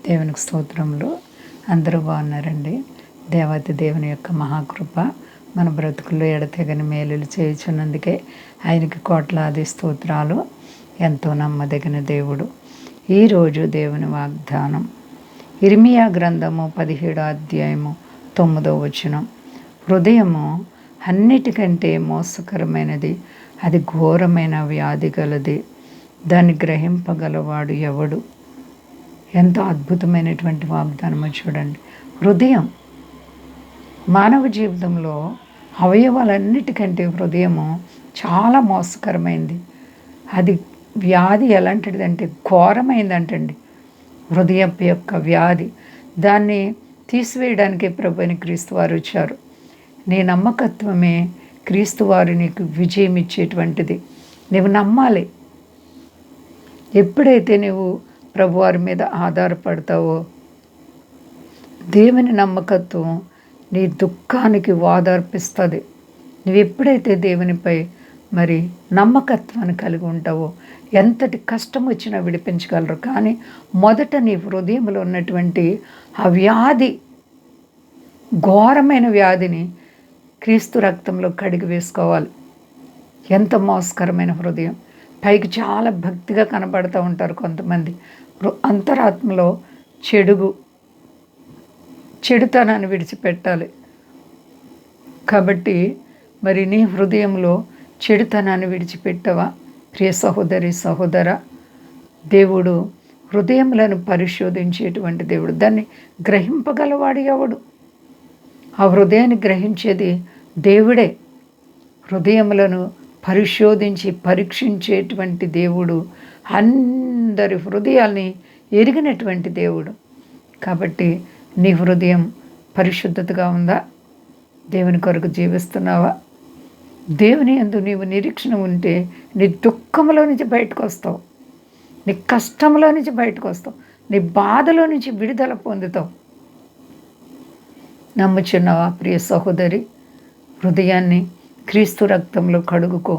దేవునికి స్తోత్రములు. అందరూ బాగున్నారండి. దేవాతి దేవుని యొక్క మహాకృప మన బ్రతుకుల్లో ఎడతెగని మేలులు చేయుచున్నందుకే ఆయనకి కోట్లాది స్తోత్రాలు. ఎంతో నమ్మదగిన దేవుడు. ఈరోజు దేవుని వాగ్దానం ఇర్మియా గ్రంథము 17వ అధ్యాయము 9వ వచనం. హృదయము అన్నిటికంటే మోసకరమైనది, అది ఘోరమైన వ్యాధి గలది, దాన్ని గ్రహింపగలవాడు ఎవడు? ఎంతో అద్భుతమైనటువంటి వాగ్దానమో చూడండి. హృదయం మానవ జీవితంలో అవయవాలన్నిటికంటే హృదయము చాలా మోసకరమైంది. అది వ్యాధి ఎలాంటిదంటే ఘోరమైందంటండి. హృదయం యొక్క వ్యాధి, దాన్ని తీసివేయడానికి ప్రభువైన క్రీస్తు వారు వచ్చారు. నీ నమ్మకత్వమే క్రీస్తు వారు నీకు విజయం ఇచ్చేటువంటిది. నువ్వు నమ్మాలి. ఎప్పుడైతే నువ్వు ప్రభువారి మీద ఆధారపడతావో, దేవుని నమ్మకత్వం నీ దుఃఖానికి ఓదార్పిస్తుంది. నువ్వు ఎప్పుడైతే దేవునిపై మరి నమ్మకత్వాన్ని కలిగి ఉంటావో ఎంతటి కష్టం వచ్చినా విడిపించగలరు. కానీ మొదట నీ హృదయంలో ఉన్నటువంటి ఆ వ్యాధి, ఘోరమైన వ్యాధిని క్రీస్తు రక్తంలో కడిగి వేసుకోవాలి. ఎంత మోసకరమైన హృదయం! పైకి చాలా భక్తిగా కనబడుతూ ఉంటారు కొంతమంది. అంతరాత్మలో చెడుతనాన్ని విడిచిపెట్టాలి. కాబట్టి మరి నీ హృదయంలో చెడుతనాన్ని విడిచిపెట్టవా? ప్రియ సహోదరి సహోదర, దేవుడు హృదయములను పరిశోధించేటువంటి దేవుడు. దాన్ని గ్రహింపగలవాడు ఎవడు? ఆ హృదయాన్ని గ్రహించేది దేవుడే. హృదయములను పరిశోధించి పరీక్షించేటువంటి దేవుడు, అందరి హృదయాల్ని ఎరిగినటువంటి దేవుడు. కాబట్టి నీ హృదయం పరిశుద్ధతగా ఉందా? దేవుని కొరకు జీవిస్తున్నావా? దేవుని యందు నీవు నిరీక్షణ ఉంటే నీ దుఃఖంలో నుంచి బయటకు వస్తావు, నీ కష్టంలో నుంచి బయటకు వస్తావు, నీ బాధలో నుంచి విడుదల పొందుతావు. నమ్ముచున్నావా ప్రియ సహోదరి? హృదయాన్ని క్రీస్తు రక్తంలో కడుగుకో.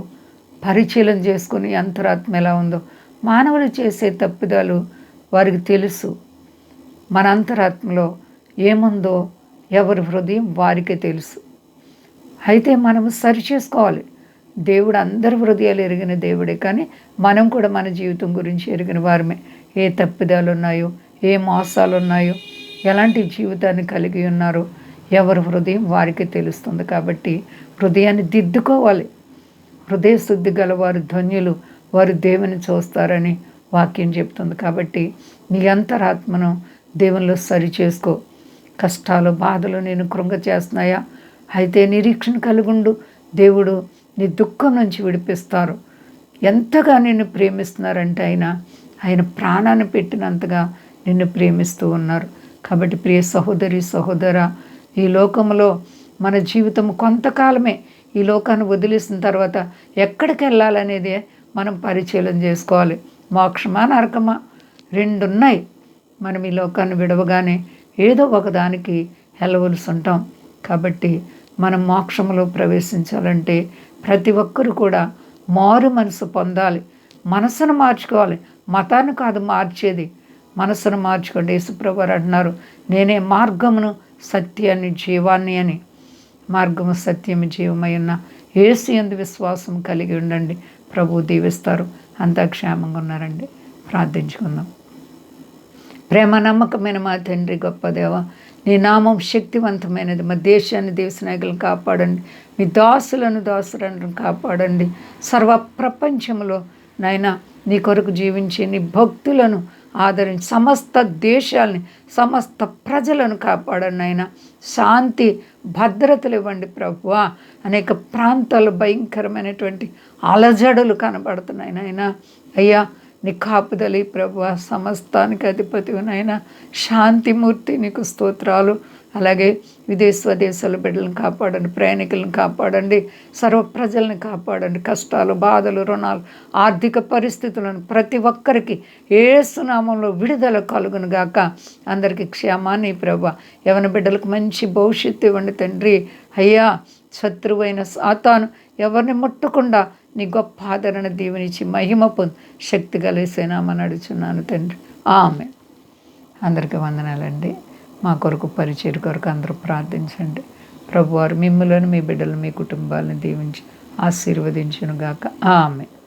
పరిశీలన చేసుకుని అంతరాత్మ ఎలా ఉందో. మానవులు చేసే తప్పిదాలు వారికి తెలుసు. మన అంతరాత్మలో ఏముందో ఎవరి హృదయం వారికే తెలుసు. అయితే మనము సరి చేసుకోవాలి. దేవుడు అందరి హృదయాలు ఎరిగిన దేవుడే, కానీ మనం కూడా మన జీవితం గురించి ఎరిగిన వారమే. ఏ తప్పిదాలు ఉన్నాయో, ఏ మోసాలు ఉన్నాయో, ఎలాంటి జీవితాన్ని కలిగి ఉన్నారో ఎవరి హృదయం వారికి తెలుస్తుంది. కాబట్టి హృదయాన్ని దిద్దుకోవాలి. హృదయ శుద్ధి గల వారు ధన్యులు, వారు దేవుని చూస్తారని వాక్యం చెప్తుంది. కాబట్టి నీ అంతరాత్మను దేవునిలో సరి చేసుకో. కష్టాలు బాధలు నేను కృంగ చేస్తున్నాయా? అయితే నిరీక్షణ కలుగుండు. దేవుడు నీ దుఃఖం నుంచి విడిపిస్తారు. ఎంతగా నిన్ను ప్రేమిస్తున్నారంటే ఆయన ప్రాణాన్ని పెట్టినంతగా నిన్ను ప్రేమిస్తూ ఉన్నారు. కాబట్టి ప్రియ సహోదరి సహోదర, ఈ లోకంలో మన జీవితం కొంతకాలమే. ఈ లోకాన్ని వదిలేసిన తర్వాత ఎక్కడికి వెళ్ళాలనేది మనం పరిశీలన చేసుకోవాలి. మోక్షమా నరకమా? రెండు ఉన్నాయి. మనం ఈ లోకాన్ని విడవగానే ఏదో ఒకదానికి వెళ్ళవలసి ఉంటాం. కాబట్టి మనం మోక్షంలో ప్రవేశించాలంటే ప్రతి ఒక్కరు కూడా మారు మనసు పొందాలి. మనసును మార్చుకోవాలి. మతాన్ని కాదు మార్చేది, మనసును మార్చుకోండి. యేసుప్రభువు వారు అంటున్నారు, నేనే మార్గమును సత్యాన్ని జీవాన్ని అని. మార్గము సత్యము జీవమై ఉన్న యేసు యందు విశ్వాసం కలిగి ఉండండి. ప్రభువు దీవిస్తారు. అంతా క్షేమంగా ఉన్నారండి. ప్రార్థించుకుందాం. ప్రేమ నమ్మకమైన మా తండ్రి, గొప్ప దేవ, నీ నామం శక్తివంతమైనది. మా దేశాన్ని, దేశ నాయకులను కాపాడండి. మీ దాసులను కాపాడండి. సర్వ ప్రపంచంలో నాయన నీ కొరకు జీవించి నీ భక్తులను ఆదరించి సమస్త దేశాలని, సమస్త ప్రజలను కాపాడండి నాయన. శాంతి భద్రతలు ఇవ్వండి ప్రభువా. అనేక ప్రాంతాలు భయంకరమైనటువంటి అలజడులు కనబడుతున్నాయి నాయన. అయ్యా నీ కాపుదలి ప్రభువా, సమస్తానికి అధిపతి నాయన. శాంతిమూర్తి నీకు స్తోత్రాలు. అలాగే విదేశ స్వదేశాల బిడ్డలను కాపాడండి, ప్రయాణికులను కాపాడండి, సర్వ ప్రజలను కాపాడండి. కష్టాలు, బాధలు, రుణాలు, ఆర్థిక పరిస్థితులను ప్రతి ఒక్కరికి యేసు నామంలో విడుదల కలుగును గాక. అందరికీ క్షేమాన్ని ప్రభువా. యవన బిడ్డలకు మంచి భవిష్యత్తు ఇవ్వండి తండ్రి. అయ్యా శత్రువైన సాతాను ఎవరిని ముట్టకుండా నీ గొప్ప ఆదరణ దీవెనిచ్చి మహిమ పొంది శక్తి కలిసేనామని అడుగుచున్నాను తండ్రి. ఆమెన్. అందరికీ వందనాలండి. మా కొరకు పరిచర్య కొరకు అందరూ ప్రార్థించండి. ప్రభువారు మిమ్ములను, మీ బిడ్డలు, మీ కుటుంబాలను దీవించి ఆశీర్వదించును గాక. ఆమేన్.